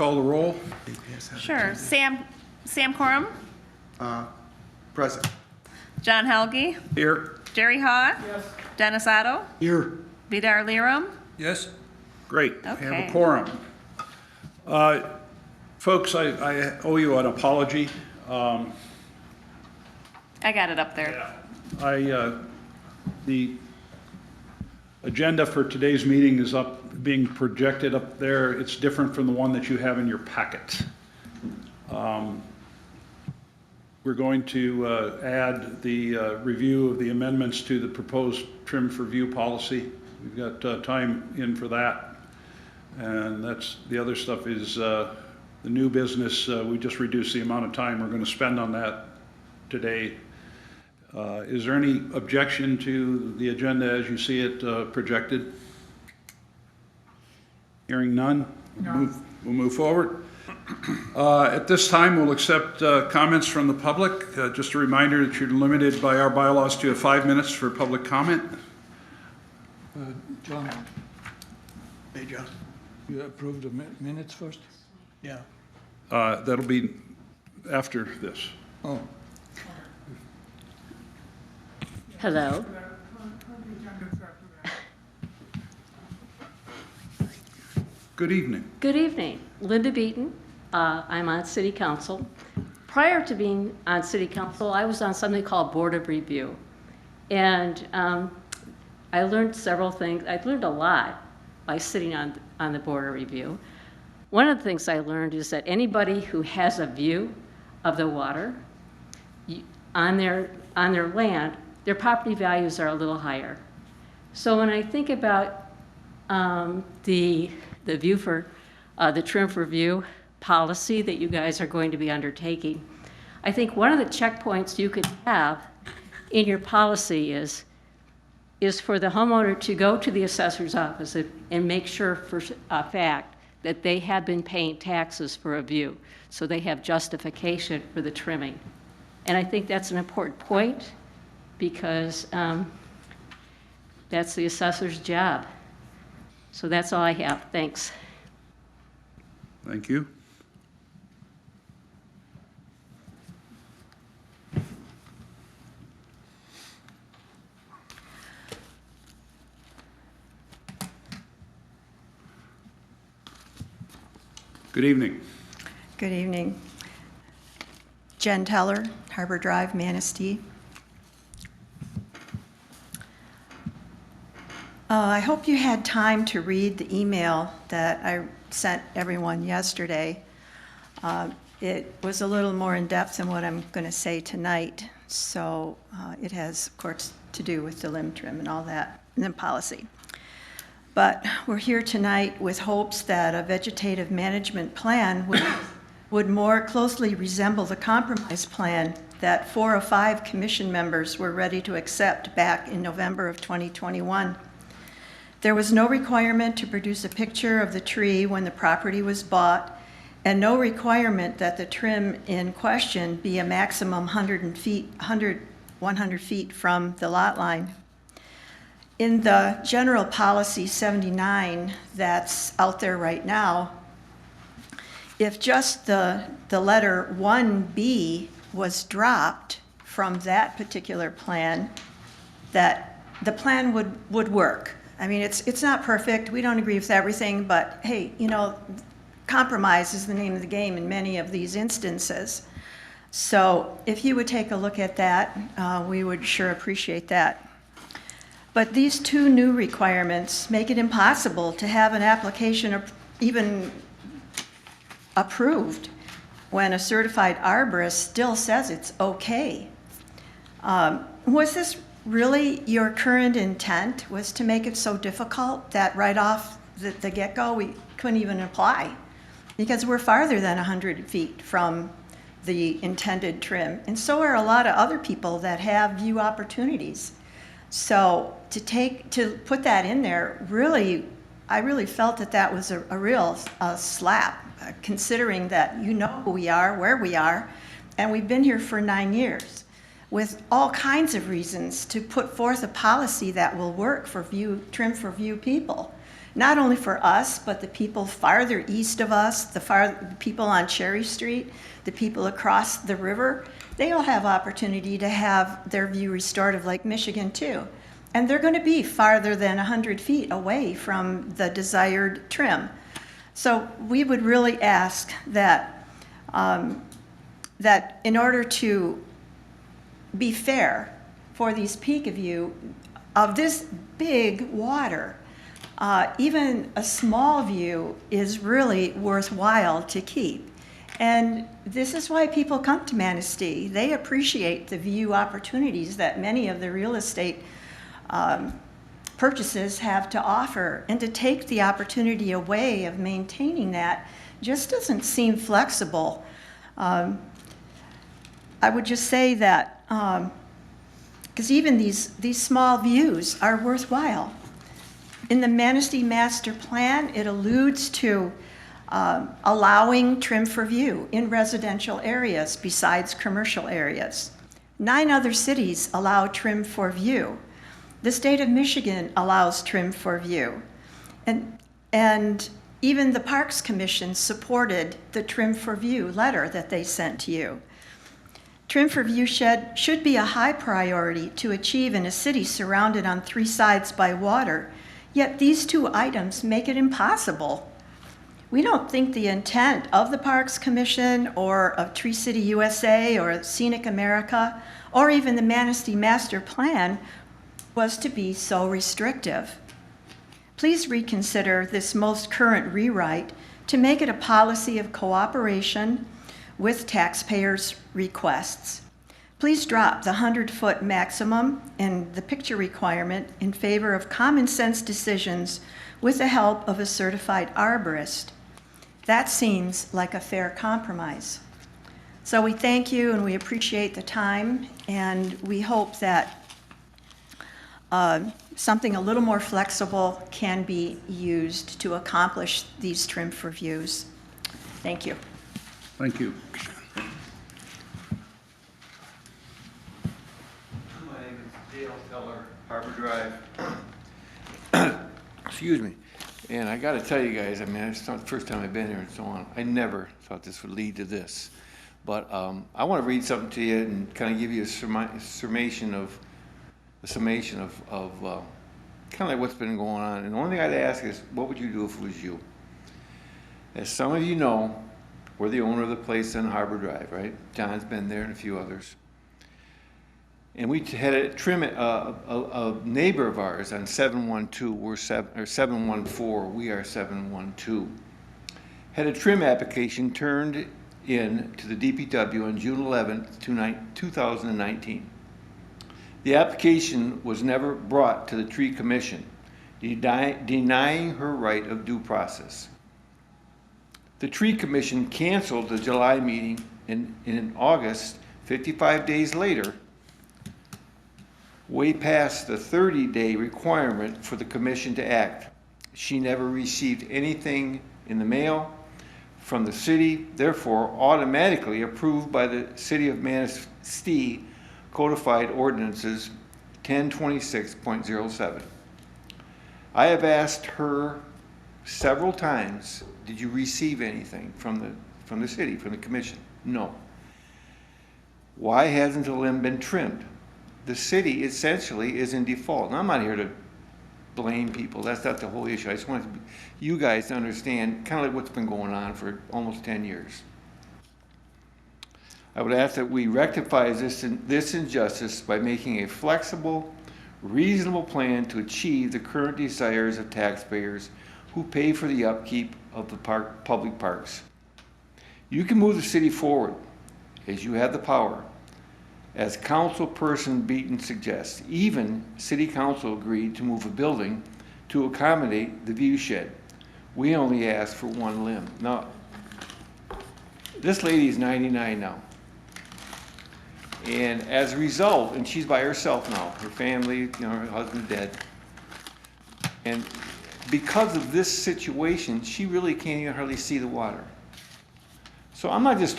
call the roll. Sure. Sam Corum, Present. John Helge, Here. Jerry Haw, Dennis Otto, Here. Vidar Liram. Yes. Great. We have Okay. a quorum. Folks, I owe you an apology. I got it up there. The agenda for today's meeting is being projected up there. It's different from the one that you have in your packet. We're going to add the review of the amendments to the proposed trim for view policy. We've got time in for that. And the other stuff is the new business. We just reduced the amount of time we're going to spend on that today. Is there any objection to the agenda as you see it projected? Hearing none? No. We'll move forward. At this time, we'll accept comments from the public. Just a reminder that you're limited by our bylaws to 5 minutes for public comment. John, Hey, John. you approved the minutes first? Yeah. That'll be after this. Oh, Hello. Good evening. Good evening. Linda Beaton. I'm on City Council. Prior to being on City Council, I was on something called Board of Review. And I learned several things. I learned a lot by sitting on the Board of Review. One of the things I learned is that anybody who has a view of the water on their land, their property values are a little higher. So when I think about the view for the trim for view policy that you guys are going to be undertaking, I think one of the checkpoints you could have in your policy is for the homeowner to go to the assessor's office and make sure for a fact that they have been paying taxes for a view, so they have justification for the trimming. And I think that's an important point because that's the assessor's job. So that's all I have. Thanks. Thank you. Good evening. Good evening. Jen Teller, Harbor Drive, Manistee. I hope you had time to read the email that I sent everyone yesterday. It was a little more in depth than what I'm going to say tonight, so it has, of course, to do with the limb trim and all that, and then policy. But we're here tonight with hopes that a vegetative management plan would more closely resemble the compromise plan that 4 of 5 commission members were ready to accept back in November of 2021. There was no requirement to produce a picture of the tree when the property was bought, and no requirement that the trim in question be a maximum 100 feet from the lot line. In the General Policy 79 that's out there right now, if just the letter 1B was dropped from that particular plan, that the plan would work. I mean, it's not perfect. We don't agree with everything, but hey, you know, compromise is the name of the game in many of these instances. So if you would take a look at that, we would sure appreciate that. But these 2 new requirements make it impossible to have an application even approved when a certified arborist still says it's okay. Was this really your current intent, was to make it so difficult that right off the get-go we couldn't even apply? Because we're farther than 100 feet from the intended trim, and so are a lot of other people that have view opportunities. So to put that in there, really, I really felt that was a real slap, considering that you know who we are, where we are, and we've been here for 9 years with all kinds of reasons to put forth a policy that will work for trim for view people. not only for us, but the people farther east of us, the people on Cherry Street, the people across the river, they all have opportunity to have their view restored of Lake Michigan too. And they're going to be farther than 100 feet away from the desired trim. So we would really ask that, that in order to be fair for these peak view of this big water, even a small view is really worthwhile to keep. And this is why people come to Manistee. They appreciate the view opportunities that many of the real estate purchases have to offer. And to take the opportunity away of maintaining that just doesn't seem flexible. I would just say that, because even these small views are worthwhile. In the Manistee Master Plan, it alludes to allowing trim for view in residential areas besides commercial areas. 9 other cities allow trim for view. The state of Michigan allows trim for view. And even the Parks Commission supported the trim for view letter that they sent to you. Trim for view shed should be a high priority to achieve in a city surrounded on 3 sides by water, yet these 2 items make it impossible. We don't think the intent of the Parks Commission or of Tree City USA or Scenic America or even the Manistee Master Plan was to be so restrictive. Please reconsider this most current rewrite to make it a policy of cooperation with taxpayers' requests. Please drop the 100-foot maximum and the picture requirement in favor of common sense decisions with the help of a certified arborist. That seems like a fair compromise. So we thank you and we appreciate the time, and we hope that something a little more flexible can be used to accomplish these trim for views. Thank you. Thank you. My name is Dale Teller, Harbor Drive. Excuse me. And I got to tell you guys, I mean, it's not the first time I've been here and so on. I never thought this would lead to this. But I want to read something to you and kind of give you a summation of kind of like what's been going on. And the only thing I'd ask is, what would you do if it was you? As some of you know, we're the owner of the place on Harbor Drive, right? John's been there and a few others. And we had a trim, a neighbor of ours on 712, we're 714, we are 712, had a trim application turned in to the DPW on June 11th, 2019. The application was never brought to the Tree Commission, denying her right of due process. The Tree Commission canceled the July meeting, and in August, 55 days later, way past the 30-day requirement for the commission to act. She never received anything in the mail from the city, therefore automatically approved by the City of Manistee Codified Ordinances 1026.07. I have asked her several times, did you receive anything from the city, from the commission? No. Why hasn't the limb been trimmed? The city essentially is in default. And I'm not here to blame people. That's not the whole issue. I just want you guys to understand kind of like what's been going on for almost 10 years. I would ask that we rectify this injustice by making a flexible, reasonable plan to achieve the current desires of taxpayers who pay for the upkeep of the public parks. You can move the city forward as you have the power. As Councilperson Beaton suggests, even City Council agreed to move a building to accommodate the view shed. We only asked for 1 limb. Now, this lady is 99 now. And as a result, and she's by herself now, her family, her husband's dead. And because of this situation, she really can't even hardly see the water. So I'm not just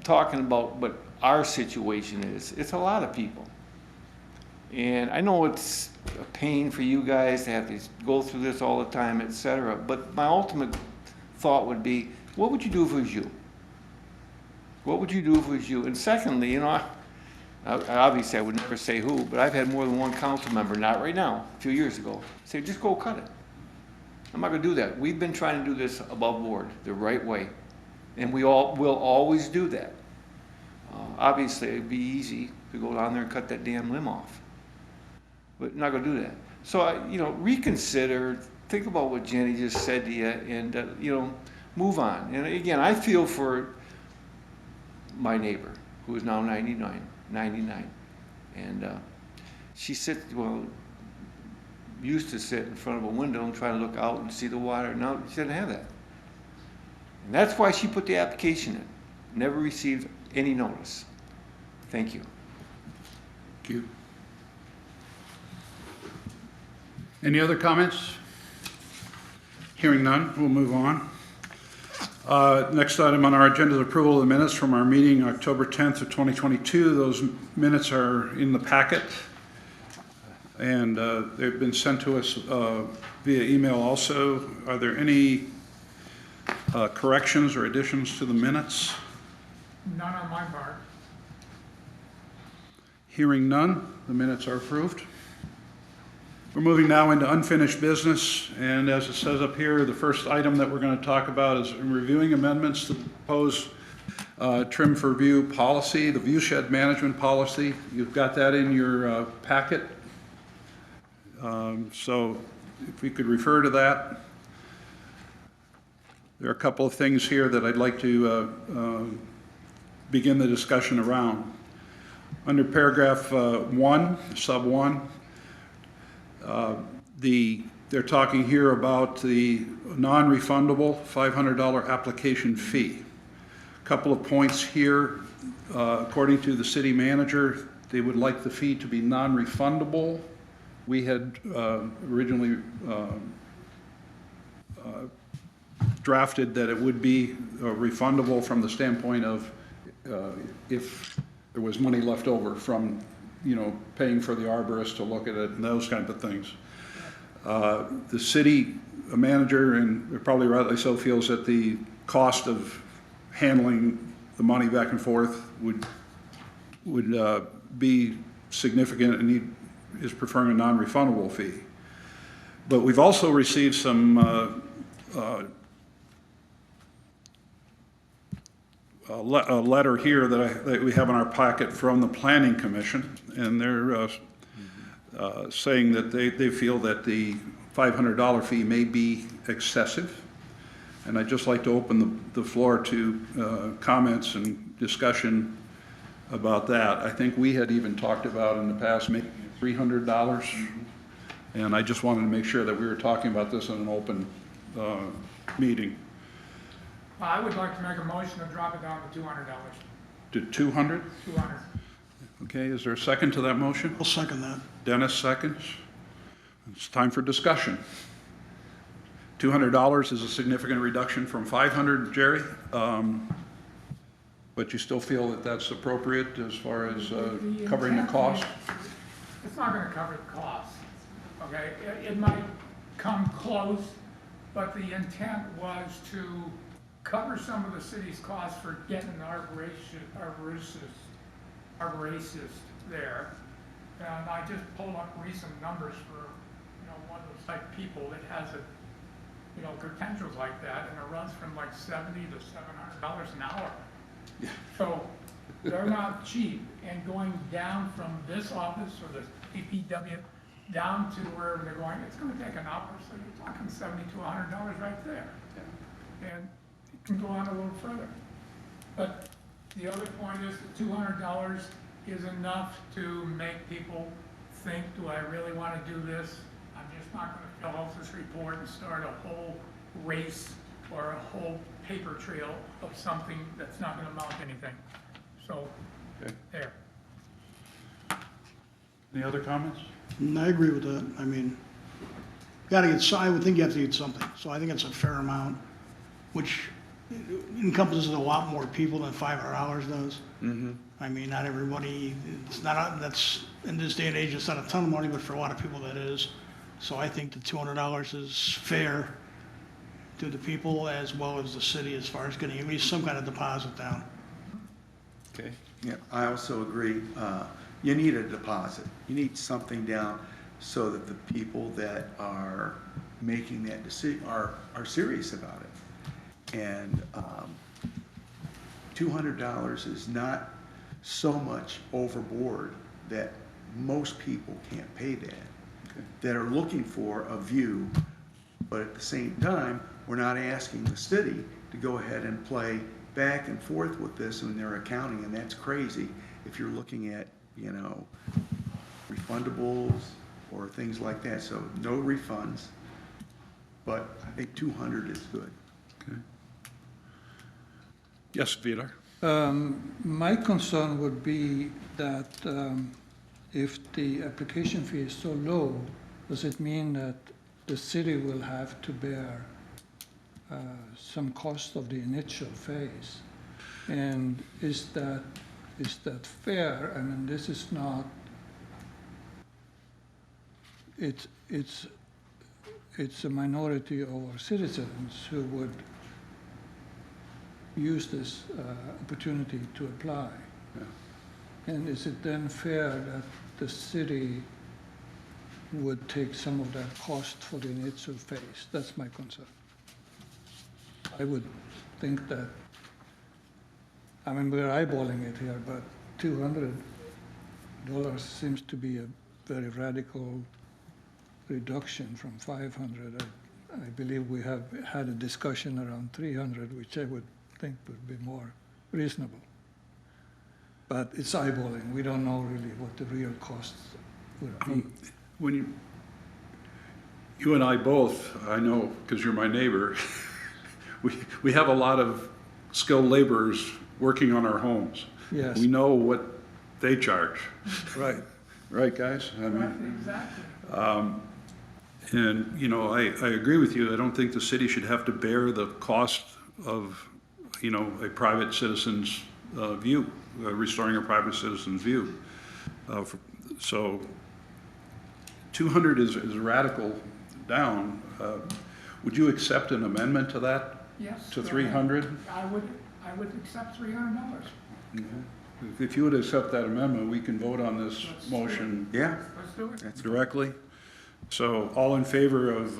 talking about what our situation is. It's a lot of people. And I know it's a pain for you guys to have to go through this all the time, et cetera, but my ultimate thought would be, what would you do if it was you? What would you do if it was you? And secondly, you know, obviously I would never say who, but I've had more than one council member, not right now, a few years ago, say, just go cut it. I'm not gonna do that. We've been trying to do this above board, the right way, and we all will always do that. Obviously, it'd be easy to go down there and cut that damn limb off, but not gonna do that. So, you know, reconsider, think about what Jenny just said to you, and, you know, move on. And again, I feel for my neighbor, who is now 99, and she used to sit in front of a window and try to look out and see the water. Now she doesn't have that. And that's why she put the application in. Never received any notice. Thank you. Thank you. Any other comments? Hearing none, we'll move on. Next item on our agenda is approval of the minutes from our meeting October 10th of 2022. Those minutes are in the packet, and they've been sent to us via email also. Are there any corrections or additions to the minutes? None on my part. Hearing none, the minutes are approved. We're moving now into unfinished business, and as it says up here, the first item that we're going to talk about is reviewing amendments to the proposed trim for view policy, the view shed management policy. You've got that in your packet. So if we could refer to that. There are a couple of things here that I'd like to begin the discussion around. Under paragraph 1, sub 1, they're talking here about the non-refundable $500 application fee. A couple of points here. According to the city manager, they would like the fee to be non-refundable. We had originally drafted that it would be refundable from the standpoint of if there was money left over from, you know, paying for the arborist to look at it and those kinds of things. The city manager, and probably rightly so, feels that the cost of handling the money back and forth would be significant, and he is preferring a non-refundable fee. But we've also received some a letter here that we have in our packet from the Planning Commission, and they're saying that they feel that the $500 fee may be excessive. And I'd just like to open the floor to comments and discussion about that. I think we had even talked about in the past maybe $300, and I just wanted to make sure that we were talking about this in an open meeting. I would like to make a motion to drop it down to $200. To 200? 200. Okay, is there a second to that motion? I'll second that. Dennis seconds. It's time for discussion. $200 is a significant reduction from $500, Jerry, but you still feel that that's appropriate as far as covering the cost? It's not going to cover the cost, okay? It might come close, but the intent was to cover some of the city's costs for getting an arborist there. And I just pulled up recent numbers for, you know, one of those type people that has a, you know, credentials like that, and it runs from like $70 to $700 an hour. Yeah. So they're not cheap, and going down from this office or the DPW down to wherever they're going, it's going to take an hour, so you're talking $70 to $100 right there. Yeah. And it can go on a little further. But the other point is that $200 is enough to make people think, do I really want to do this? I'm just not going to fill out this report and start a whole race or a whole paper trail of something that's not going to amount to anything. So, Okay. there. Any other comments? I agree with that. I mean, I would think you have to get something. So I think it's a fair amount, which encompasses a lot more people than $500 does. I mean, not everybody, it's not, that's, in this day and age, it's not a ton of money, but for a lot of people that is. So I think the $200 is fair to the people as well as the city as far as getting at least some kind of deposit down. Okay. Yeah, I also agree. You need a deposit. You need something down so that the people that are making that decision are serious about it. And $200 is not so much overboard that most people can't pay that, that are looking for a view. But at the same time, we're not asking the city to go ahead and play back and forth with this in their accounting, and that's crazy if you're looking at, you know, refundables or things like that. So no refunds, but I think 200 is good. Okay. Yes, Vidar? My concern would be that if the application fee is so low, does it mean that the city will have to bear some cost of the initial phase? And is that fair? I mean, this is not, it's a minority of our citizens who would use this opportunity to apply. And is it then fair that the city would take some of that cost for the initial phase? That's my concern. I would think that, I mean, we're eyeballing it here, but $200 seems to be a very radical reduction from 500. I believe we have had a discussion around 300, which I would think would be more reasonable. But it's eyeballing. We don't know really what the real costs would be. When you and I both, I know because you're my neighbor, we have a lot of skilled laborers working on our homes. Yes. We know what they charge. Right. Right, guys? I mean, Right, exactly. and, you know, I agree with you. I don't think the city should have to bear the cost of, you know, a private citizen's view, restoring a private citizen's view. So 200 is radical down. Would you accept an amendment to that? Yes. To 300? I would accept $300. If you would accept that amendment, we can vote on this motion Yeah, Let's do it. that's good. directly. So all in favor of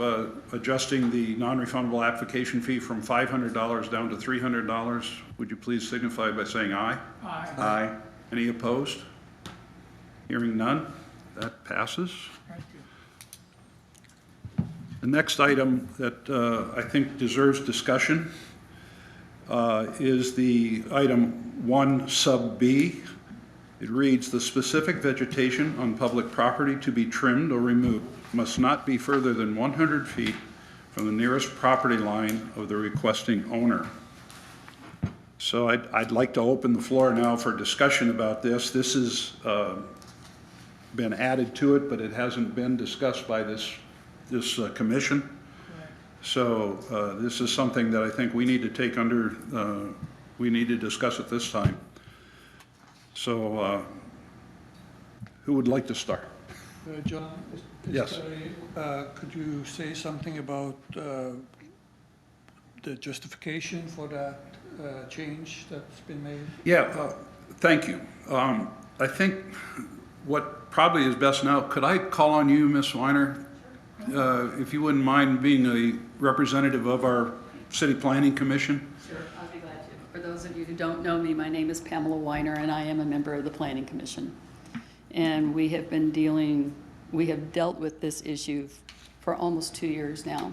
adjusting the non-refundable application fee from $500 down to $300, would you please signify by saying aye? Aye. Aye. Any opposed? Hearing none, that passes. Thank you. The next item that I think deserves discussion is the item 1 sub B. It reads, "The specific vegetation on public property to be trimmed or removed must not be further than 100 feet from the nearest property line of the requesting owner." So I'd like to open the floor now for discussion about this. This has been added to it, but it hasn't been discussed by this commission. So this is something that I think we need to take under, we need to discuss at this time. So who would like to start? John, Yes. could you say something about the justification for that change that's been made? Yeah, thank you. I think what probably is best now, could I call on you, Ms. Weiner? If you wouldn't mind being a representative of our City Planning Commission? Sure, I'll be glad to. For those of you who don't know me, my name is Pamela Weiner, and I am a member of the Planning Commission. And we have dealt with this issue for almost 2 years now.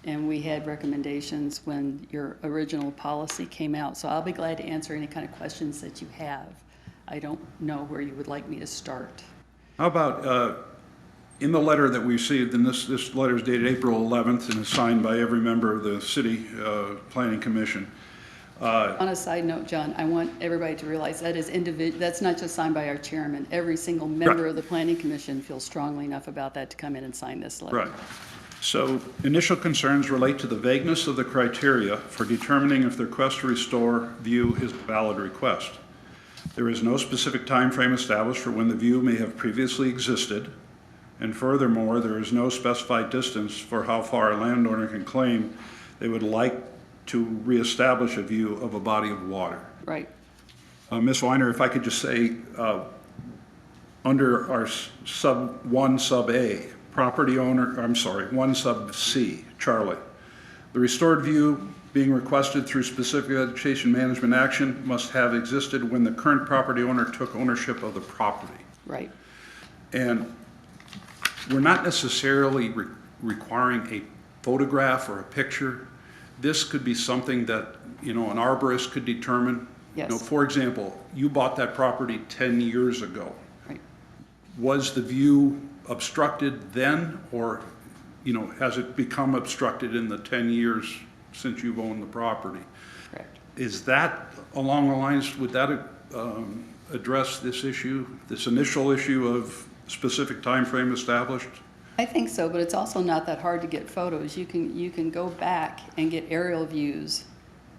And we had recommendations when your original policy came out. So I'll be glad to answer any kind of questions that you have. I don't know where you would like me to start. How about, in the letter that we received, and this letter is dated April 11th and is signed by every member of the City Planning Commission. On a side note, John, I want everybody to realize that is that's not just signed by our chairman. Every single member of the Planning Commission feels strongly enough about that to come in and sign this letter. Right. So initial concerns relate to the vagueness of the criteria for determining if the request to restore view is a valid request. There is no specific time frame established for when the view may have previously existed, and furthermore, there is no specified distance for how far a landowner can claim they would like to reestablish a view of a body of water. Right. Ms. Weiner, if I could just say, under our sub 1 sub A, property owner, I'm sorry, 1 sub C, Charlie, the restored view being requested through specific vegetation management action must have existed when the current property owner took ownership of the property. Right. And we're not necessarily requiring a photograph or a picture. This could be something that, an arborist could determine. Yes. For example, you bought that property 10 years ago. Right. Was the view obstructed then, or, has it become obstructed in the 10 years since you've owned the property? Correct. Is that along the lines, would that address this issue, this initial issue of specific time frame established? I think so, but it's also not that hard to get photos. You can go back and get aerial views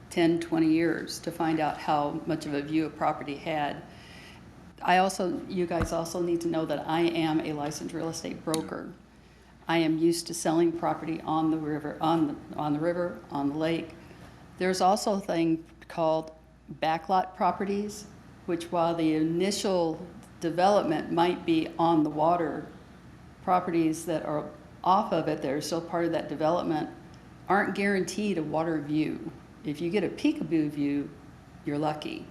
10, 20 years to find out how much of a view a property had. You guys also need to know that I am a licensed real estate broker. I am used to selling property on the river, on the lake. There's also a thing called backlot properties, which while the initial development might be on the water, properties that are off of it that are still part of that development aren't guaranteed a water view. If you get a peekaboo view, you're lucky.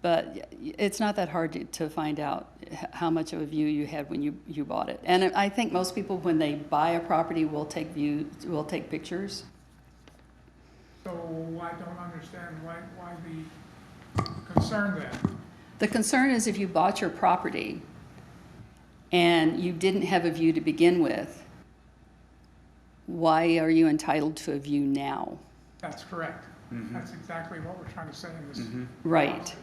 But it's not that hard to find out how much of a view you had when you bought it. And I think most people, when they buy a property, will take pictures. So I don't understand why the concern then? The concern is if you bought your property and you didn't have a view to begin with, why are you entitled to a view now? That's correct. That's exactly what we're trying to say in this. Right.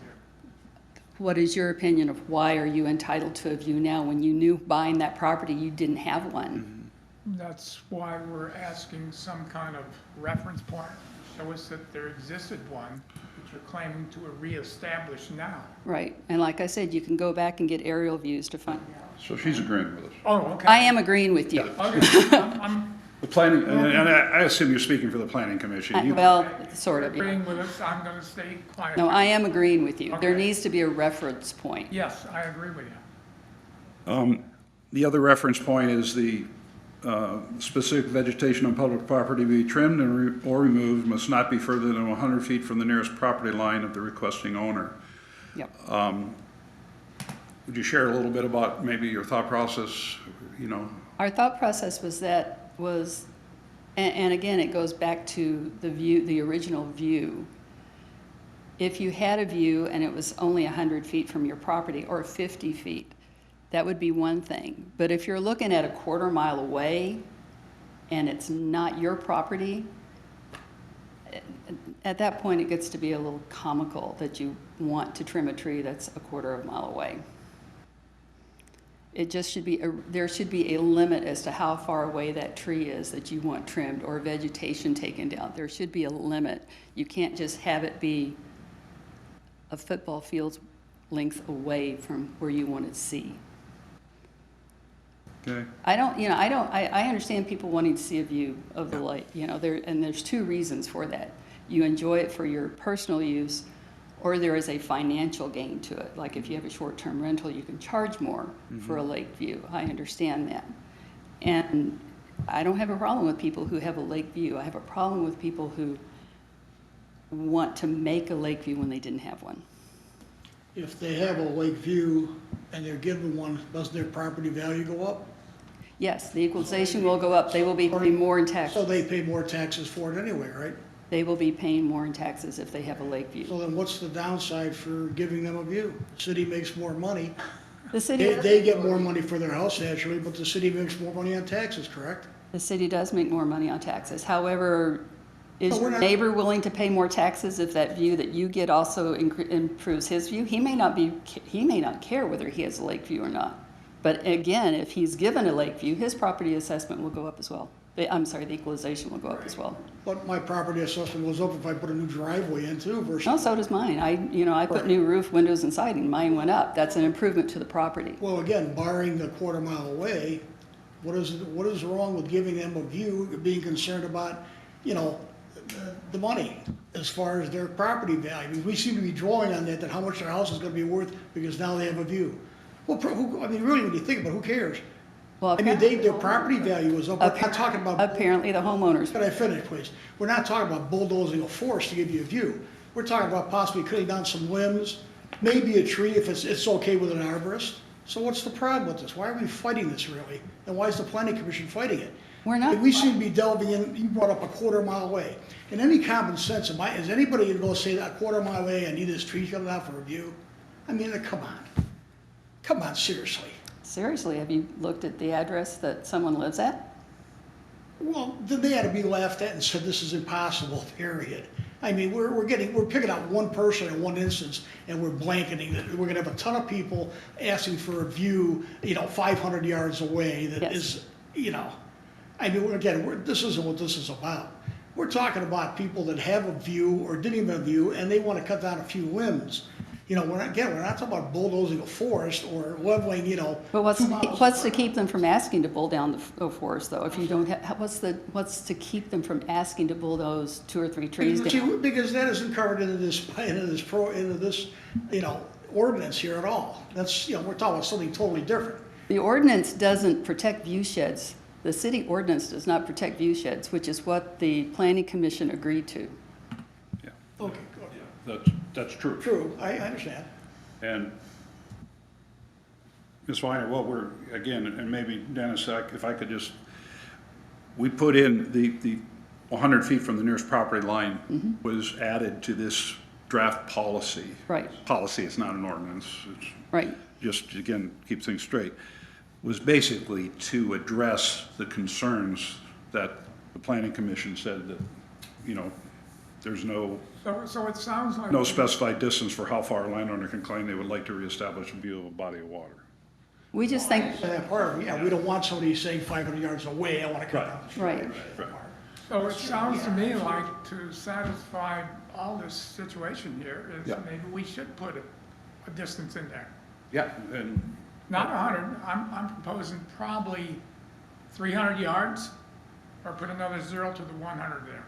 What is your opinion of why are you entitled to a view now when you knew buying that property you didn't have one? That's why we're asking some kind of reference point to show us that there existed one that you're claiming to reestablish now. Right. And like I said, you can go back and get aerial views to find out. So she's agreeing with us. Oh, okay. I am agreeing with you. Okay. I'm The planning, and I assume you're speaking for the planning commission. Well, sort of, yeah. agreeing with us. I'm going to stay quiet. No, I am agreeing with you. There Okay. needs to be a reference point. Yes, I agree with you. The other reference point is the specific vegetation on public property be trimmed or removed must not be further than 100 feet from the nearest property line of the requesting owner. Yep. Would you share a little bit about maybe your thought process, Our thought process was, and again, it goes back to the view, the original view. If you had a view and it was only 100 feet from your property or 50 feet, that would be one thing. But if you're looking at a quarter mile away and it's not your property, at that point it gets to be a little comical that you want to trim a tree that's a quarter of a mile away. It just should be, there should be a limit as to how far away that tree is that you want trimmed or vegetation taken down. There should be a limit. You can't just have it be a football field's length away from where you want to see. okay? I understand people wanting to see a view of the lake, and there's two reasons for that. You enjoy it for your personal use, or there is a financial gain to it. Like if you have a short-term rental, you can charge more for a lake view. I understand that. And I don't have a problem with people who have a lake view. I have a problem with people who want to make a lake view when they didn't have one. If they have a lake view and they're given one, does their property value go up? Yes, the equalization will go up. They will be paying more in So taxes. they pay more taxes for it anyway, right? They will be paying more in taxes if they have a lake view. So then what's the downside for giving them a view? The city makes more money. The city, They get more money for their house naturally, but the city makes more money on taxes, correct? the city does make more money on taxes. However, is But we're your not- neighbor willing to pay more taxes if that view that you get also improves his view? He may not care whether he has a lake view or not. But again, if he's given a lake view, his property assessment will go up as well. I'm sorry, the equalization will go up as well. But my property assessment goes up if I put a new driveway in too versus. Oh, so does mine. I put new roof, windows, and siding. Mine went up. That's an improvement to the property. Well, again, barring the quarter mile away, what is wrong with giving them a view, being concerned about, the money as far as their property value? I mean, we seem to be drawing on that how much their house is gonna be worth because now they have a view. Well, really, when you think about it, who cares? Well, I mean, their property value is up. We're not talking about. Apparently, the homeowners. Can I finish, please? We're not talking about bulldozing a forest to give you a view. We're talking about possibly cutting down some limbs, maybe a tree if it's okay with an arborist. So what's the problem with this? Why are we fighting this really? And why is the planning commission fighting it? We're not. We seem to be delving in, you brought up a quarter mile away. In any common sense, is anybody gonna go say that a quarter mile away, I need this tree cut out for a view? I mean, come on. Come on, seriously. Seriously, have you looked at the address that someone lives at? Well, then they had to be laughed at and said this is impossible, period. I mean, we're picking out one person in one instance and we're blanketing that. We're gonna have a ton of people asking for a view, 500 yards away that is, I mean, again, this isn't what this is about. We're talking about people that have a view or didn't even have a view and they wanna cut down a few limbs. We're not talking about bulldozing a forest or leveling, But what's 2 miles. what's to keep them from asking to bull down the forest, though? If you don't have, what's to keep them from asking to bulldoze 2 or 3 trees down? Because that isn't covered into this, ordinance here at all. That's, we're talking about something totally different. The ordinance doesn't protect view sheds. The city ordinance does not protect view sheds, which is what the planning commission agreed to. Yeah, Okay, that's true. true, I understand. And Ms. Weiner, and maybe Dennis, if I could just, we put in the 100 feet from the nearest property line was added to this draft policy. Right. Policy, it's not an ordinance. It's Right. just, again, keep things straight, was basically to address the concerns that the planning commission said that, there's no So it sounds like. specified distance for how far a landowner can claim they would like to reestablish a view of a body of water. We just think, And that part, we don't want somebody saying 500 yards away, I want to cut down the tree. right. So it sounds to me like to satisfy all this situation here is Yeah. maybe we should put a distance in there. Yeah. And Not 100, I'm proposing probably 300 yards, or put another 0 to the 100 there.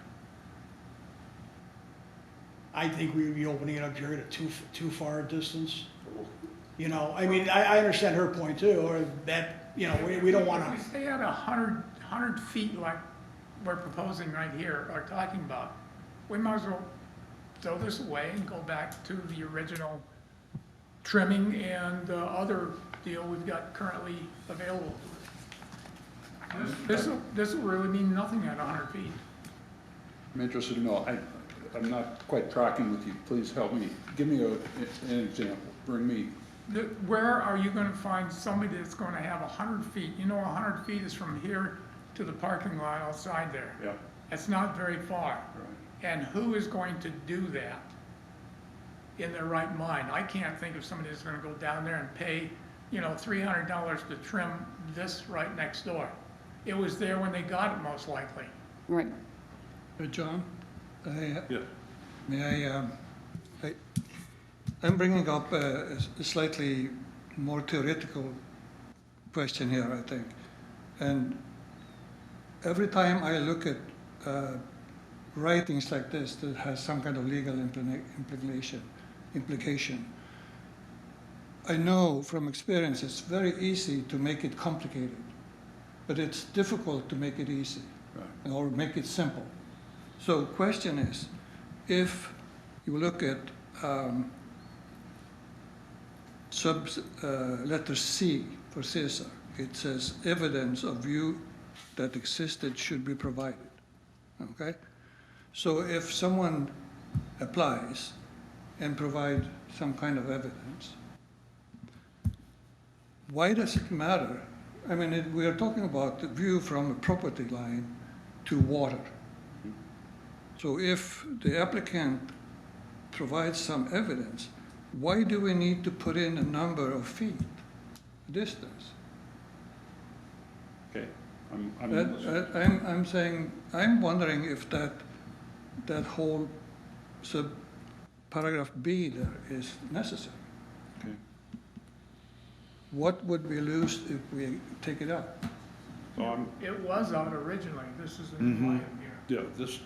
I think we would be opening it up, Jerry, to too far a distance. I mean, I understand her point too, or that, we don't want If we to. stay at 100 feet like we're proposing right here, or talking about, we might as well throw this away and go back to the original trimming and other deal we've got currently available. This will really mean nothing at 100 feet. I'm interested to know, I'm not quite tracking with you. Please help me. Give me an example. Bring me. Where are you gonna find somebody that's gonna have 100 feet? 100 feet is from here to the parking lot outside there. Yeah. It's not very far. Right. And who is going to do that in their right mind? I can't think of somebody that's gonna go down there and pay, $300 to trim this right next door. It was there when they got it, most likely. Right. John, Yeah. may I'm bringing up a slightly more theoretical question here, I think. And every time I look at writings like this that has some kind of legal implication, I know from experience it's very easy to make it complicated, but it's difficult to make it easy or make it simple. So question is, if you look at letter C for CSR, it says evidence of view that existed should be provided, okay? So if someone applies and provide some kind of evidence, why does it matter? I mean, we are talking about the view from a property line to water. So if the applicant provides some evidence, why do we need to put in a number of feet distance? Okay, I'm saying, I'm wondering if that whole paragraph B there is necessary. okay. What would we lose if we take it out? So I'm, It was out originally, this is a new item here. yeah, this,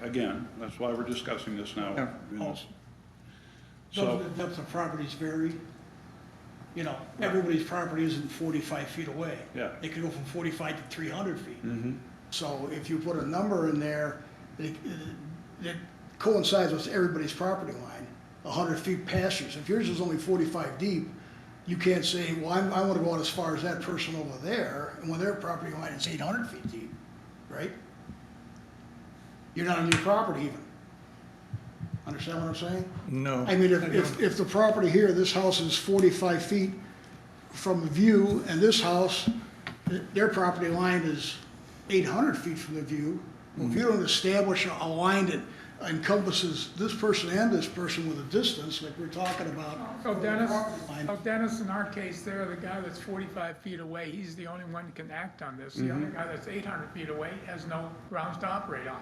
again, that's why we're discussing this now. Yeah. You know. Also, So, Doesn't the depth of properties vary? You know, everybody's property isn't 45 feet away. Yeah. It could go from 45 to 300 feet. Mm-hmm. So if you put a number in there that coincides with everybody's property line, 100 feet past yours, if yours is only 45 deep, you can't say, well, I want to go out as far as that person over there, and when their property line is 800 feet deep, right? You're not on your property even. Understand what I'm saying? No. I mean, if the property here, this house is 45 feet from the view, and this house, their property line is 800 feet from the view, well, if you don't establish a line that encompasses this person and this person with a distance, like we're talking about. So Dennis, line. In our case there, the guy that's 45 feet away, he's the only one that can act on this. The other guy that's 800 feet away has no grounds to operate on.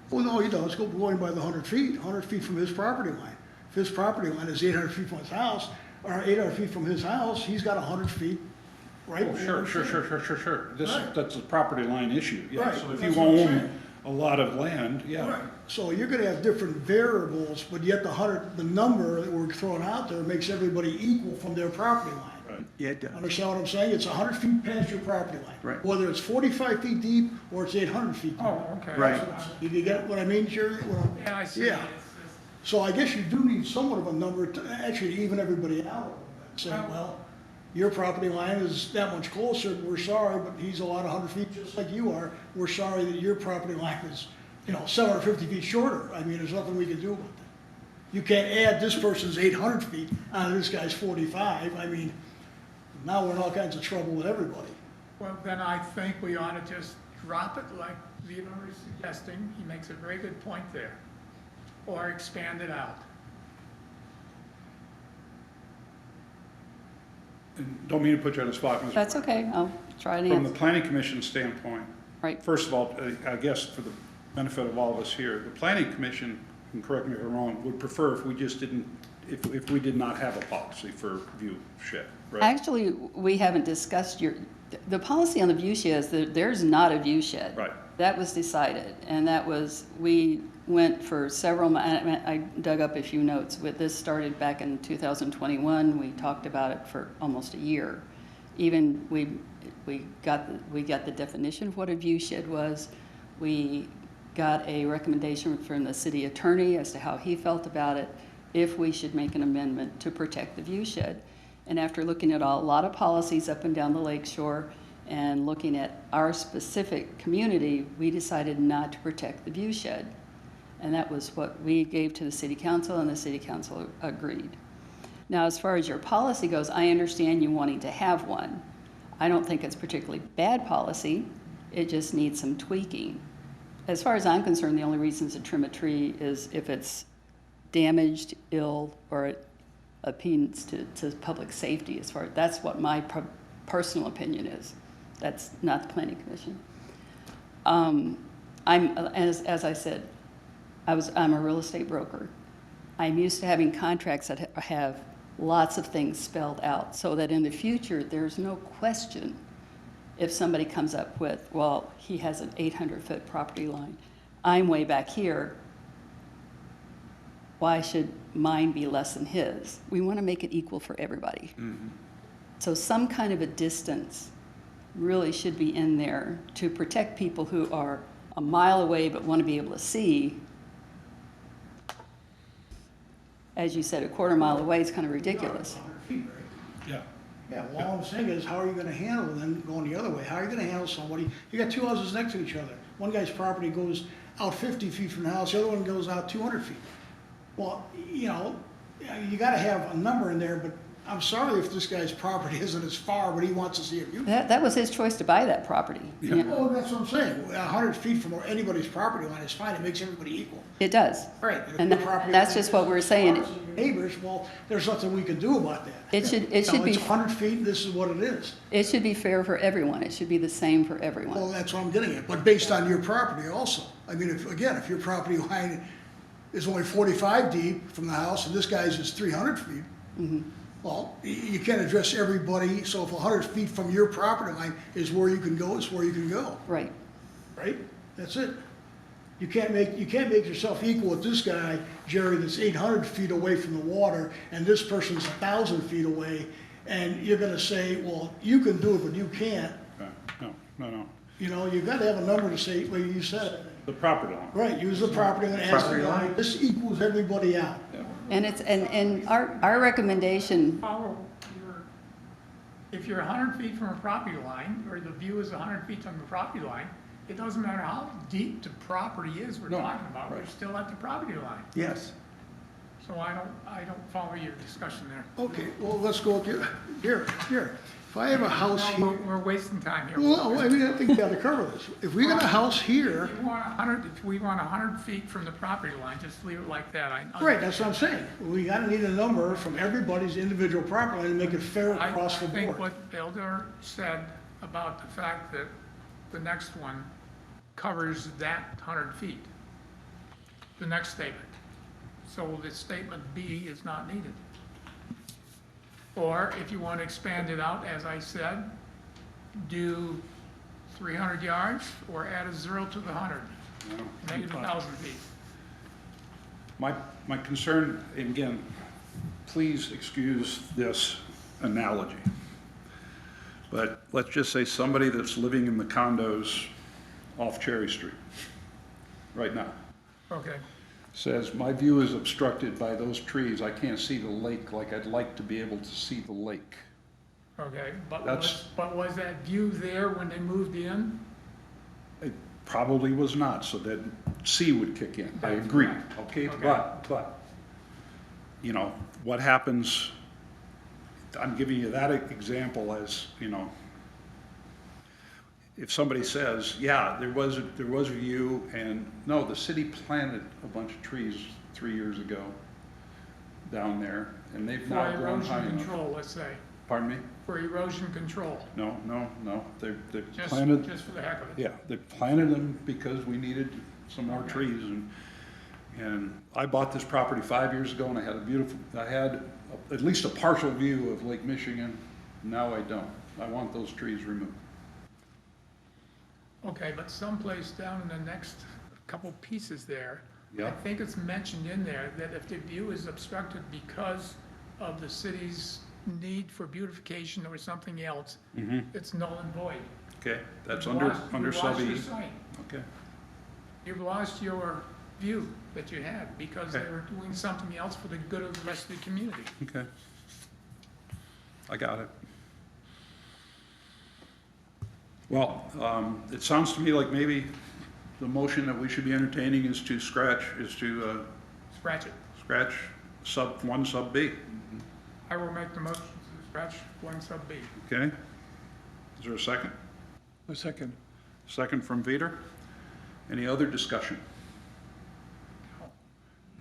Well, no, he does, going by the 100 feet from his property line. If his property line is 800 feet from his house, or 800 feet from his house, he's got 100 feet, right? oh, sure. Right. That's a property line issue, yeah. Right, So if that's you what I'm own saying. a lot of land, yeah. Right, so you're gonna have different variables, but yet the number that we're throwing out there makes everybody equal from their property line. Right. Yeah, it does. Understand what I'm saying? It's 100 feet past your property line. Right. Whether it's 45 feet deep or it's 800 feet deep. Oh, okay. Right. You get what I mean, Jerry? Well, Yeah, I see. Yeah. So I guess you do need somewhat of a number to actually even everybody out a little bit. Say, well, your property line is that much closer, we're sorry, but he's a lot of 100 feet just like you are. We're sorry that your property line is, 750 feet shorter. I mean, there's nothing we can do about that. You can't add this person's 800 feet onto this guy's 45. I mean, now we're in all kinds of trouble with everybody. Well, then I think we ought to just drop it like Vito is suggesting. He makes a very good point there. Or expand it out. And don't mean to put you on the spot, Ms. That's okay, I'll try to From the answer. planning commission standpoint, Right. first of all, I guess for the benefit of all of us here, the planning commission, and correct me if I'm wrong, would prefer if we just didn't, if we did not have a policy for view shed, right? Actually, we haven't discussed the policy on the view shed is that there's not a view shed. Right. That was decided, and we went for several, I dug up a few notes. This started back in 2021. We talked about it for almost a year. Even we got the definition of what a view shed was. We got a recommendation from the city attorney as to how he felt about it, if we should make an amendment to protect the view shed. And after looking at a lot of policies up and down the lakeshore and looking at our specific community, we decided not to protect the view shed. And that was what we gave to the city council, and the city council agreed. Now, as far as your policy goes, I understand you wanting to have one. I don't think it's particularly bad policy. It just needs some tweaking. As far as I'm concerned, the only reasons to trim a tree is if it's damaged, ill, or it impeds to public safety. That's what my personal opinion is. That's not the planning commission. As I said, I'm a real estate broker. I'm used to having contracts that have lots of things spelled out so that in the future, there's no question if somebody comes up with, well, he has an 800-foot property line. I'm way back here. Why should mine be less than his? We want to make it equal for everybody. Mm-hmm. So some kind of a distance really should be in there to protect people who are a mile away but want to be able to see. As you said, a quarter mile away is kind of ridiculous. 100 feet, right? Yeah. Yeah, well, all I'm saying is, how are you gonna handle them going the other way? How are you gonna handle somebody, you got two houses next to each other. One guy's property goes out 50 feet from the house, the other one goes out 200 feet. Well, you gotta have a number in there, but I'm sorry if this guy's property isn't as far, but he wants to see a view. That was his choice to buy that property. you know. Oh, that's what I'm saying. 100 feet from anybody's property line is fine. It makes everybody equal. It does. Right. if And your property that's line just what we're saying. is your Neighbors, well, there's nothing we can do about that. It should No, be, it's 100 feet, this is what it is. it should be fair for everyone. It should be the same for everyone. Well, that's what I'm getting at, but based on your property also. I mean, if your property line is only 45 deep from the house and this guy's is 300 feet, well, you can't address everybody, so if 100 feet from your property line is where you can go, it's where you can go, Right. right? That's it. You can't make yourself equal with this guy, Jerry, that's 800 feet away from the water, and this person's 1,000 feet away, and you're gonna say, well, you can do it, but you can't. No. You know, you've got to have a number to say, well, you said it. The property line. Right, use the property and ask the Property guy, line. this equals everybody out. And our recommendation, Follow if you're 100 feet from a property line, or the view is 100 feet from the property line, it doesn't matter how deep the property is we're No, talking about, we're right. still at the property line. Yes. So I don't follow your discussion there. Okay, well, let's go here. If I have a house No, here, we're wasting time here. well, I mean, I think we got to cover this. If we got a house here, If we want 100 feet from the property line, just leave it like that. right, that's what I'm saying. We got to need a number from everybody's individual property line to make it fair I across the think board. what Elder said about the fact that the next one covers that 100 feet, the next statement. So the statement B is not needed. Or if you want to expand it out, as I said, do 300 yards or add a 0 to the 100, make it 1,000 feet. My concern, and again, please excuse this analogy, but let's just say somebody that's living in the condos off Cherry Street right now Okay. says, my view is obstructed by those trees. I can't see the lake like I'd like to be able to see the lake. Okay, That's- but was that view there when they moved in? It probably was not, so that C would kick in. I That's agree, correct. okay? Okay. But, you know, what happens, I'm giving you that example as, you know, if somebody says, yeah, there was a view, and no, the city planted a bunch of trees 3 years ago down there, and they've For not grown high erosion enough. control, let's say, Pardon me? for erosion control, No, they've just planted, for the heck of it. yeah, they planted them because we needed some more trees, and I bought this property 5 years ago, and I had at least a partial view of Lake Michigan. Now I don't. I want those trees removed. Okay, but someplace down in the next couple pieces there, I Yeah. think it's mentioned in there that if the view is obstructed because of the city's need for beautification or something else, it's null and void. Okay, that's You've under lost sub your E. sight. Okay, You've lost your view that you had because they Okay. were doing something else for the good of the rest of the community. okay. I got it. Well, it sounds to me like maybe the motion that we should be entertaining is to scratch Scratch it. sub B. I will make the motion to scratch 1 sub B. Okay? Is there a second? A second. Second from Veeder. Any other discussion?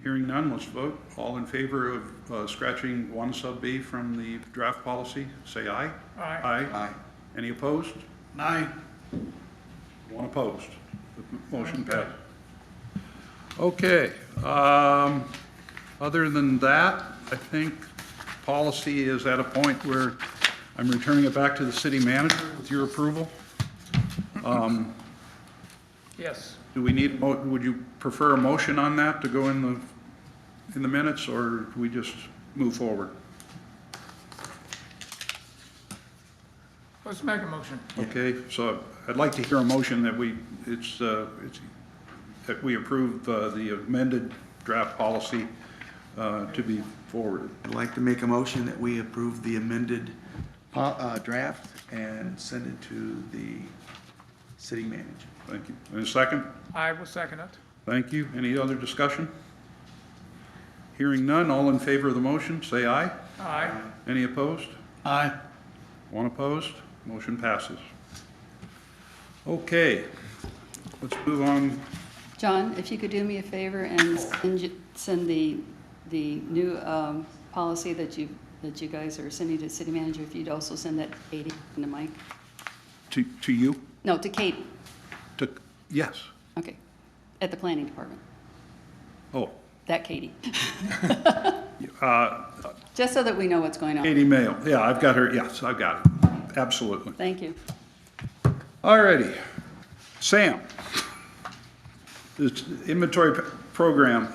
Hearing none, let's vote. All in favor of scratching 1 sub B from the draft policy, say aye. Aye. Aye. Any opposed? Aye. One opposed. The motion That's passed. Okay, other than that, I think policy is at a point where I'm returning it back to the city manager with your approval. Yes. Do we need, would you prefer a motion on that to go in the minutes, or do we just move forward? Let's make a motion. Okay, so I'd like to hear a motion that that we approve the amended draft policy to be forwarded. I'd like to make a motion that we approve the amended draft and send it to the city manager. Thank you. And a second? I will second it. Thank you. Any other discussion? Hearing none, all in favor of the motion, say aye. Aye. Any opposed? Aye. One opposed? Motion passes. Okay, let's move on. John, if you could do me a favor and send the new policy that you guys are sending to the city manager, if you'd also send that to Katie and to Mike. To you? No, to Katie. Yes. Okay. At the planning department. Oh, That Katie. uh, Just so that we know what's going on. Katie Mayo. Yeah, I've got her. Yes, I've got it. Absolutely. Thank you. All righty. Sam, this inventory program,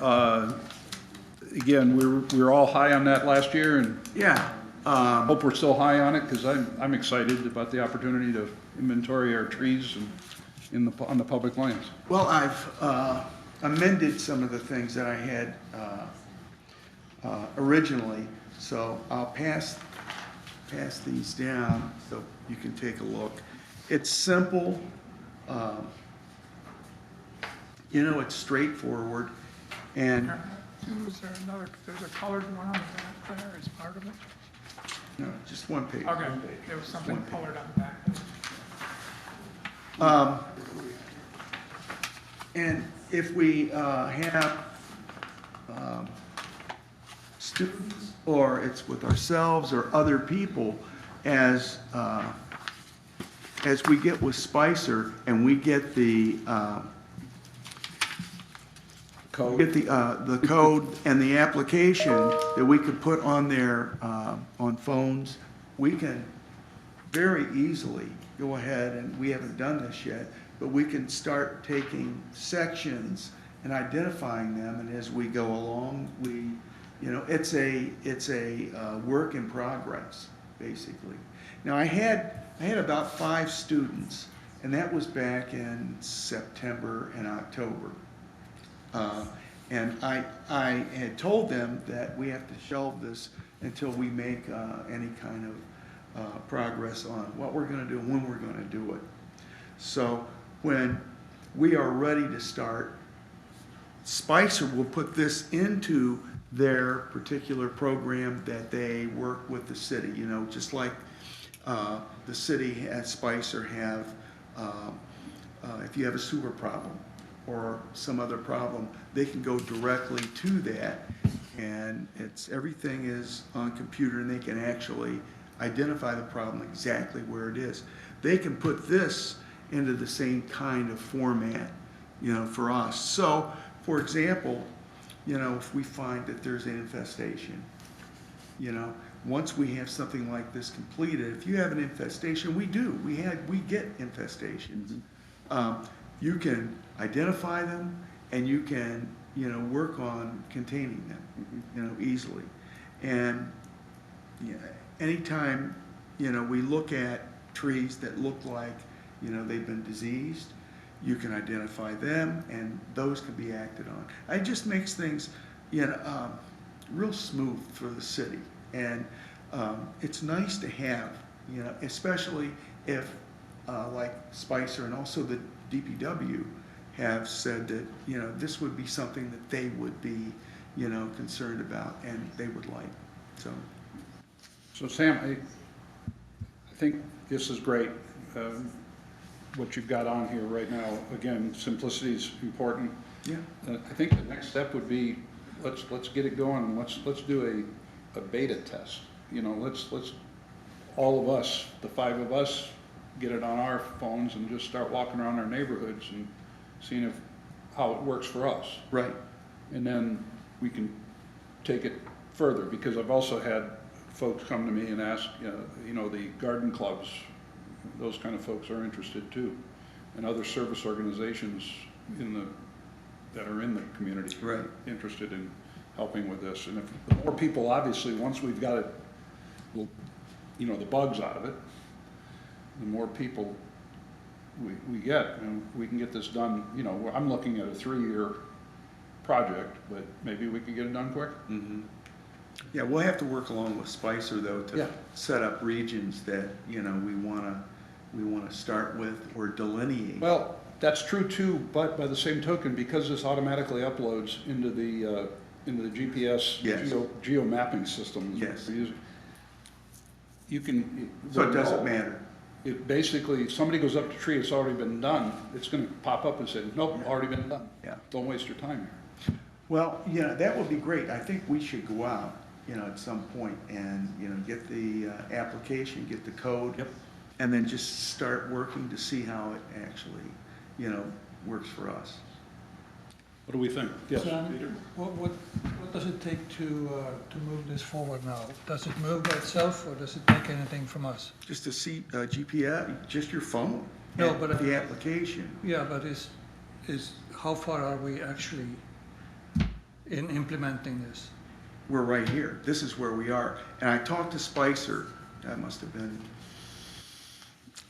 again, we were all high on that last year, and Yeah, hope we're still high on it, because I'm excited about the opportunity to inventory our trees and on the public lands. well, I've amended some of the things that I had originally, so I'll pass these down so you can take a look. It's simple, it's straightforward, and, Is there there's a colored one on the back there as part of it? just one page. Okay, there was something colored on the back. And if we have students, or it's with ourselves or other people, as we get with Spicer and we get the the code and the application that we could put on there on phones, we can very easily go ahead, and we haven't done this yet, but we can start taking sections and identifying them, and as we go along, it's a work in progress, basically. Now, I had about 5 students, and that was back in September and October. And I had told them that we have to shelve this until we make any kind of progress on what we're going to do and when we're going to do it. So when we are ready to start, Spicer will put this into their particular program that they work with the city, just like the city at Spicer have, if you have a sewer problem or some other problem, they can go directly to that, and everything is on computer, and they can actually identify the problem exactly where it is. They can put this into the same kind of format, for us. So, for example, if we find that there's an infestation, once we have something like this completed, if you have an infestation, we get infestations. You can identify them, and you can, work on containing them, easily. And anytime, we look at trees that look like, they've been diseased, you can identify them, and those can be acted on. It just makes things, real smooth for the city. And it's nice to have, especially if, like Spicer and also the DPW have said that, this would be something that they would be, concerned about and they would like, so. So Sam, I think this is great, what you've got on here right now. Again, simplicity is important. Yeah. I think the next step would be, let's get it going, let's do a beta test. Let's all of us, the 5 of us, get it on our phones and just start walking around our neighborhoods and seeing how it works for us. Right. And then we can take it further, because I've also had folks come to me and ask, the garden clubs, those kind of folks are interested too, and other service organizations that are in the community, right, interested in helping with this. And if the more people, obviously, once we've got it, the bugs out of it, the more people we get, and we can get this done. I'm looking at a 3-year project, but maybe we can get it done quick. Mm-hmm. Yeah, we'll have to work along with Spicer though to set up regions that we want to start with or delineate. Well, that's true too, but by the same token, because this automatically uploads into into the GPS Yes. geo mapping system. is what Yes. we're using. You can. So it doesn't matter. It basically, if somebody goes up to a tree, it's already been done, it's gonna pop up and say, nope, already been done. Yeah. Don't waste your time here. Well, that would be great. I think we should go out, at some point and, get the application, get the code. Yep. And then just start working to see how it actually, works for us. What do we think? Yes, Sam, Peter? what does it take to move this forward now? Does it move by itself, or does it take anything from us? Just to see GPS, just your phone. No, and but- the application. Yeah, but how far are we actually in implementing this? We're right here. This is where we are. And I talked to Spicer, that must have been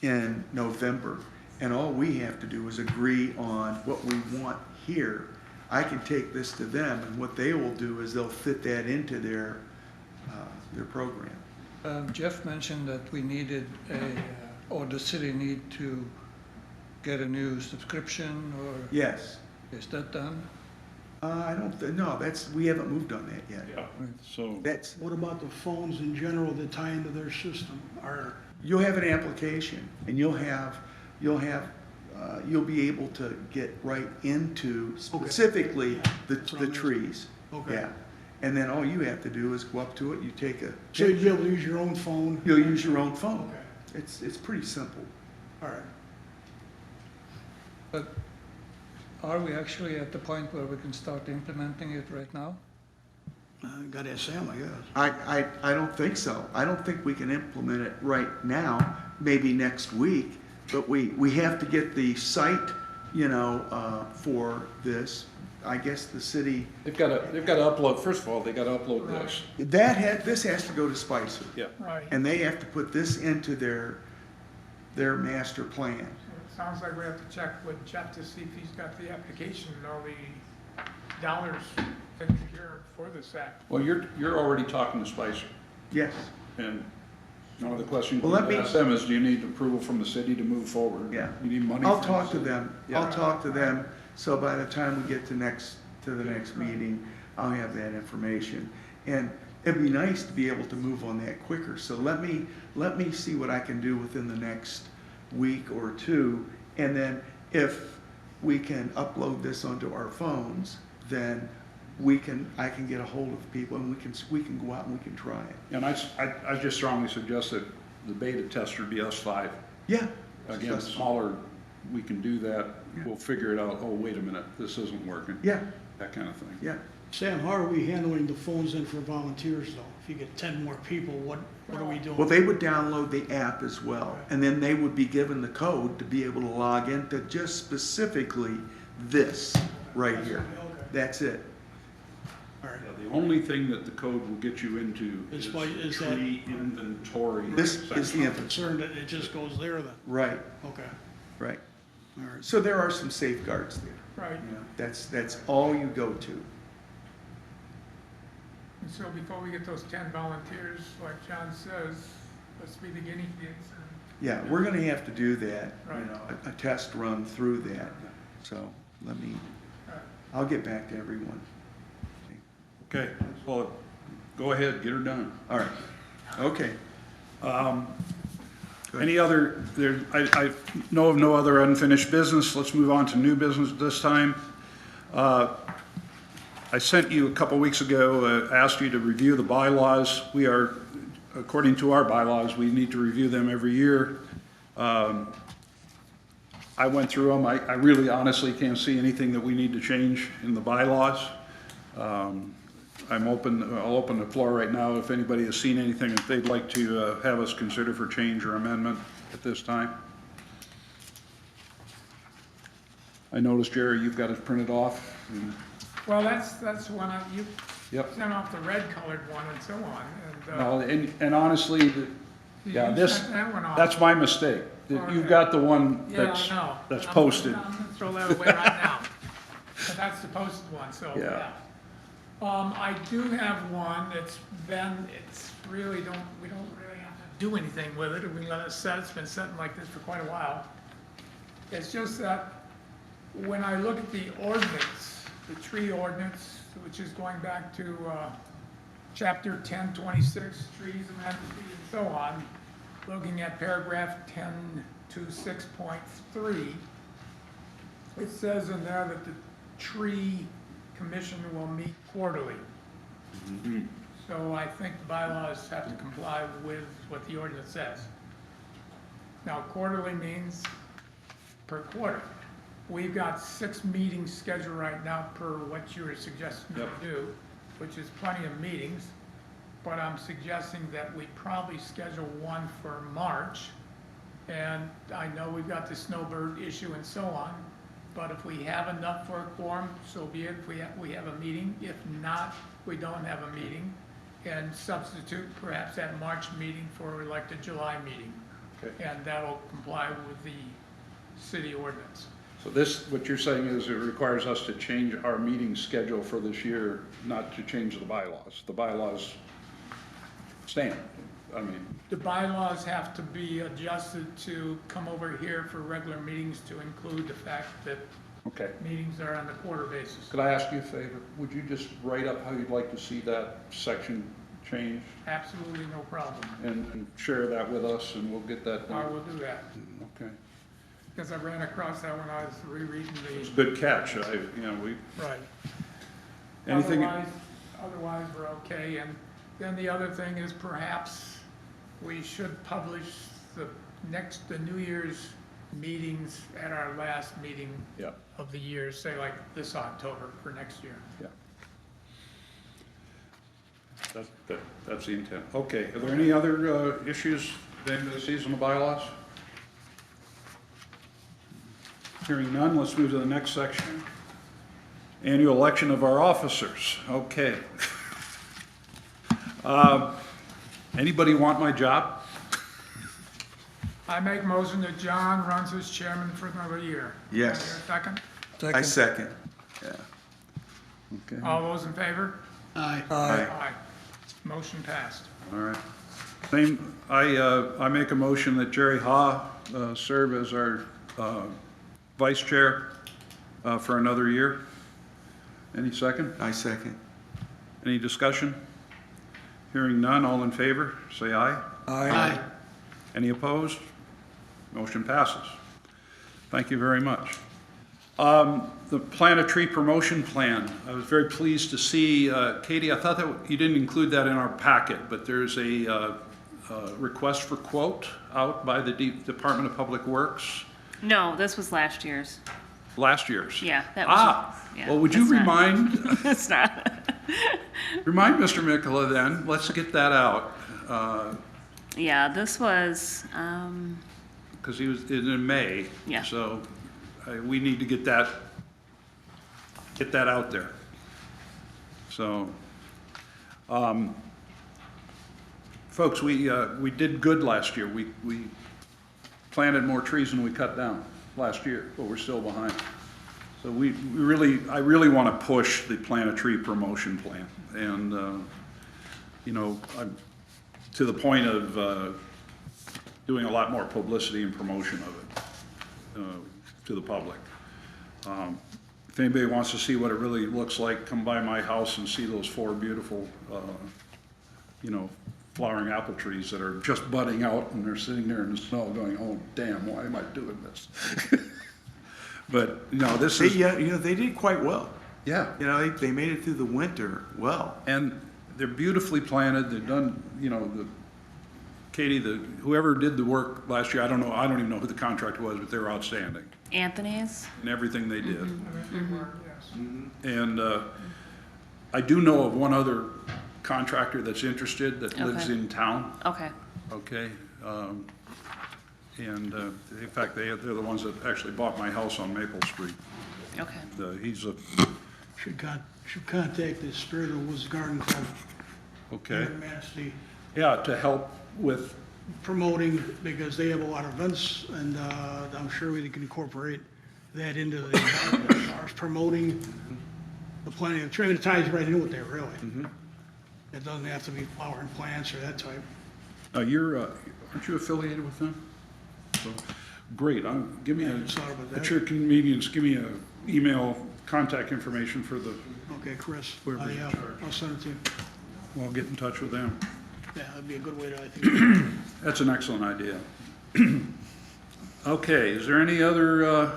in November, and all we have to do is agree on what we want here. I can take this to them, and what they will do is they'll fit that into their program. Jeff mentioned that we needed or the city need to get a new subscription, or Yes. is that done? I don't, no, we haven't moved on that yet. Yeah, so, That's, What about the phones in general that tie into their system? you'll have an application, and you'll be able to get right into specifically the That's what I'm asking. trees. Okay. Yeah. And then all you have to do is go up to it, you take a, So you'd be able to use your own phone? you'll use your own phone. Okay, It's pretty simple. all right. But are we actually at the point where we can start implementing it right now? Gotta ask Sam, I guess. I don't think so. I don't think we can implement it right now, maybe next week, but we have to get the site, for this. I guess the city, they've gotta upload, first of all, they gotta upload this. this has to go to Spicer. Yeah. Right. And they have to put this into their master plan. It sounds like we have to check with Jeff to see if he's got the application and all the dollars taken care of for this act. Well, you're already talking to Spicer, Yes, and one of the questions Well, you let me- ask them is, do you need approval from the city to move forward? yeah. You need money? I'll from the talk to city? them. Yeah. I'll talk to them, so by the time we get to the next meeting, I'll have that information. And it'd be nice to be able to move on that quicker, so let me see what I can do within the next week or two, and then if we can upload this onto our phones, then I can get a hold of people, and we can go out and we can try it. And I just strongly suggest that the beta tester be us 5. Yeah. Again, That's- smaller, we can do that, Yeah. we'll figure it out, oh, wait a minute, this isn't working. Yeah, That kind of thing. yeah. Sam, how are we handling the phones in for volunteers though? If you get 10 more people, what are we doing? Well, they would download the app as well, and then they would be given the code to be able to log into just specifically this right here. Okay. That's it. All right. The only thing that the code will get you into Is is by- is that- tree inventory. This is section. the I'm concerned that it just goes there then. Right, Okay, right. all right. So there are some safeguards there. Right. That's all you go to. And so before we get those 10 volunteers, like John says, let's be the guinea pigs. Yeah, we're gonna have to do that, Right. a test run through that. So I'll get back to everyone. Okay, well, go ahead, get her done. All right, okay. Any other, I know of no other unfinished business. Let's move on to new business this time. I sent you a couple weeks ago, asked you to review the bylaws. We are, according to our bylaws, we need to review them every year. I went through them. I really honestly can't see anything that we need to change in the bylaws. I'll open the floor right now if anybody has seen anything that they'd like to have us consider for change or amendment at this time. I noticed, Jerry, you've got it printed off. Well, that's one you Yep. sent off the red colored one and so on, and, No, and honestly, yeah, you this, sent that one off. that's my mistake. That You've Okay. got the one Yeah, I know. that's I'm- posted. I'm gonna throw that away right now. But that's the posted one, so, Yeah. yeah. I do have one that's been, we don't really have to do anything with it, we let it set, it's been sitting like this for quite a while. It's just that when I look at the ordinance the tree ordinance, which is going back to chapter 1026, trees and Manistee and so on, looking at paragraph 1026.3, it says in there that the tree commission will meet quarterly. So I think the bylaws have to comply with what the ordinance says. Now, quarterly means per quarter. We've got 6 meetings scheduled right now per what you were suggesting to do, which is plenty of meetings. But I'm suggesting that we probably schedule one for March. And I know we've got the snowbird issue and so on, but if we have enough for a quorum, so be it. If we have a meeting. If not, we don't have a meeting. And substitute perhaps that March meeting for like the July meeting. Okay. And that'll comply with the city ordinance. So this, what you're saying is it requires us to change our meeting schedule for this year, not to change the bylaws. The bylaws stand. I mean, The bylaws have to be adjusted to come over here for regular meetings to include the fact that okay. meetings are on a quarter basis. Could I ask you a favor? Would you just write up how you'd like to see that section changed Absolutely no problem. and share that with us, and we'll get that I done? will do that, Okay. because I ran across that when I was rereading It's a the, good catch. right. Anything, Otherwise, we're okay. And then the other thing is perhaps we should publish the New Year's meetings at our last meeting yeah, of the year, say like this October for next year. yeah. That's the intent. Okay, are there any other issues that anybody sees on the bylaws? Hearing none, let's move to the next section. Annual election of our officers. Okay. Anybody want my job? I make motion that John runs as chairman for another year. Yes. Is there a second? I second. Yeah. Okay, All those in favor? Aye. Aye. Motion passed. all right. Same, I make a motion that Jerry Ha serve as our vice chair for another year. Any second? I second. Any discussion? Hearing none, all in favor, say aye. Aye. Any opposed? Motion passes. Thank you very much. The plant a tree promotion plan, I was very pleased to see, Katie, I thought that you didn't include that in our packet, but there's a request for quote out by the Department of Public Works, No, this was last year's. last year's. Yeah, that was. Yeah, Well, would you it's not- remind It's not. Mr. Mikula then, let's get that out, Yeah, this was, because he was in May. Yeah. So we need to get that out there. So, folks, we did good last year. We planted more trees than we cut down last year, but we're still behind. So I really want to push the plant a tree promotion plan. And, I'm to the point of doing a lot more publicity and promotion of it to the public. If anybody wants to see what it really looks like, come by my house and see those 4 beautiful, flowering apple trees that are just budding out, and they're sitting there in the snow going, oh, damn, why am I doing this? But, this is, They did quite well. yeah. They made it through the winter well. And they're beautifully planted, they've done, Katie, whoever did the work last year, I don't even know who the contractor was, but they were outstanding Anthony's. in everything they did. I think they were, yes. And I do know of one other contractor that's interested that lives Okay. in town, Okay. okay? And in fact, they're the ones that actually bought my house on Maple Street. Okay. He's a, Should contact the Spirit of Woods Garden Club okay, in Manistee, yeah, to help with, promoting, because they have a lot of events, and I'm sure we can incorporate that into the, as far as promoting the planting of tree. It ties right in with that, really. It doesn't have to be flowering plants or that type. aren't you affiliated with them? So, great, give me I just thought about at that. your convenience, give me an email contact information for the, Okay, Chris. Whoever's in charge. I'll send it to you. we'll get in touch with them. Yeah, that'd be a good way to, I think. That's an excellent idea. Okay, is there any other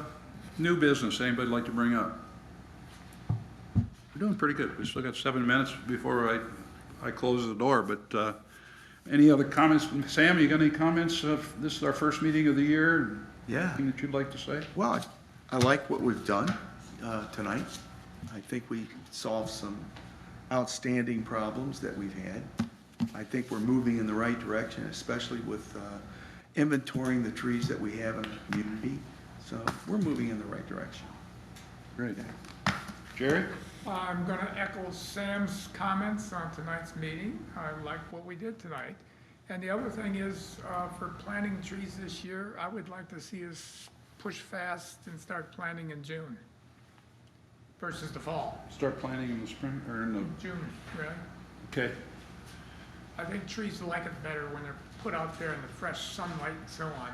new business anybody would like to bring up? We're doing pretty good. We still got 7 minutes before I close the door, but any other comments? Sam, you got any comments? This is our first meeting of the year. Yeah. Anything that you'd like to say? Well, I like what we've done tonight. I think we solved some outstanding problems that we've had. I think we're moving in the right direction, especially with inventorying the trees that we have in the community. So we're moving in the right direction. Great. Jerry? I'm going to echo Sam's comments on tonight's meeting. I like what we did tonight. And the other thing is, for planting trees this year, I would like to see us push fast and start planting in June versus the fall. Start planting in the spring or in the, June, really. okay. I think trees like it better when they're put out there in the fresh sunlight and so on,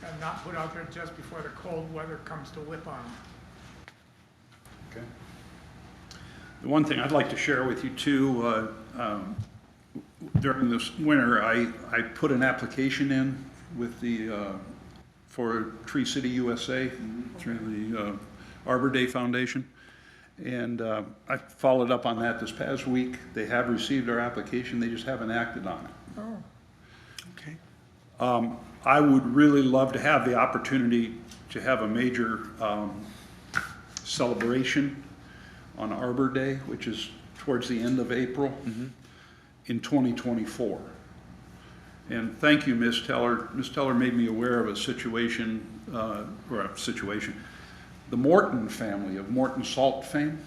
and not put out there just before the cold weather comes to whip on them. Okay. The one thing I'd like to share with you too, during this winter, I put an application in with the, for Tree City USA through the Arbor Day Foundation. And I followed up on that this past week. They have received our application, they just haven't acted on it. Oh. Okay. I would really love to have the opportunity to have a major celebration on Arbor Day, which is towards the end of April in 2024. And thank you, Ms. Teller. Ms. Teller made me aware of a situation, The Morton family of Morton salt fame.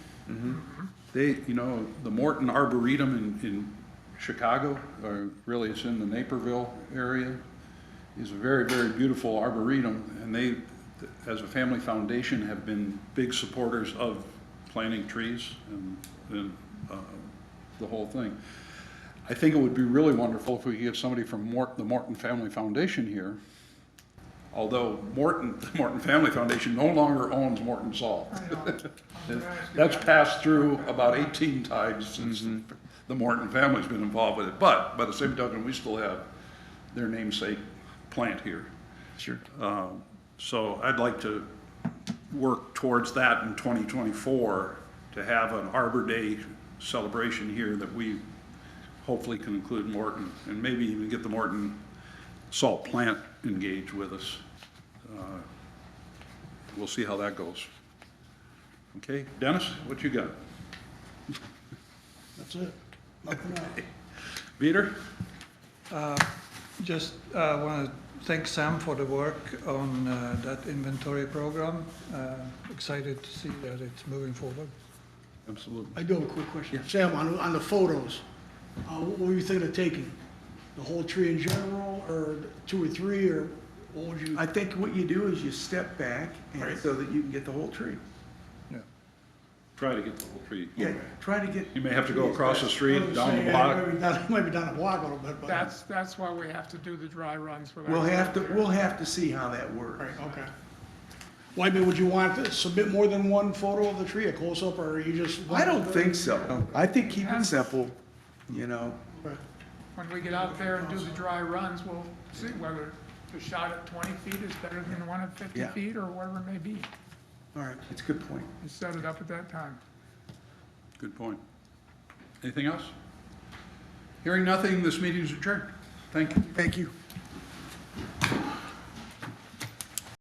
They, you know, the Morton Arboretum in Chicago, or really it's in the Naperville area, is a very, very beautiful arboretum, and they, as a family foundation, have been big supporters of planting trees and the whole thing. I think it would be really wonderful if we could get somebody from the Morton Family Foundation here, although the Morton Family Foundation no longer owns Morton Salt. That's passed through about 18 times since the Morton family's been involved with it. But by the same token, we still have their namesake plant here. Sure. So I'd like to work towards that in 2024 to have an Arbor Day celebration here that we hopefully can include Morton and maybe even get the Morton salt plant engaged with us. We'll see how that goes. Okay, Dennis, what you got? That's it. Nothing else. Peter? Just want to thank Sam for the work on that inventory program. Excited to see that it's moving forward. Absolutely. I do have a quick question. Sam, on the photos, what were you thinking of taking? The whole tree in general, or 2 or 3, or what would you? I think what you do is you step back and Right. so that you can get the whole tree. Yeah. Try to get the whole tree. Yeah, try to get. You may have to go across the street, I was down saying, the block. Maybe down the block a little bit, but. That's why we have to do the dry runs for that. We'll have to see how that works. Right, okay. Well, I mean, would you want to submit more than one photo of the tree, a close-up, or you just? I don't think so. I think keep it simple, you know. Okay. When we get out there and do the dry runs, we'll see whether the shot at 20 feet is better than the one at 50 Yeah. feet or whatever it may be. All right, it's a good point. And set it up at that time. Good point. Anything else? Hearing nothing, this meeting is adjourned. Thank you. Thank you.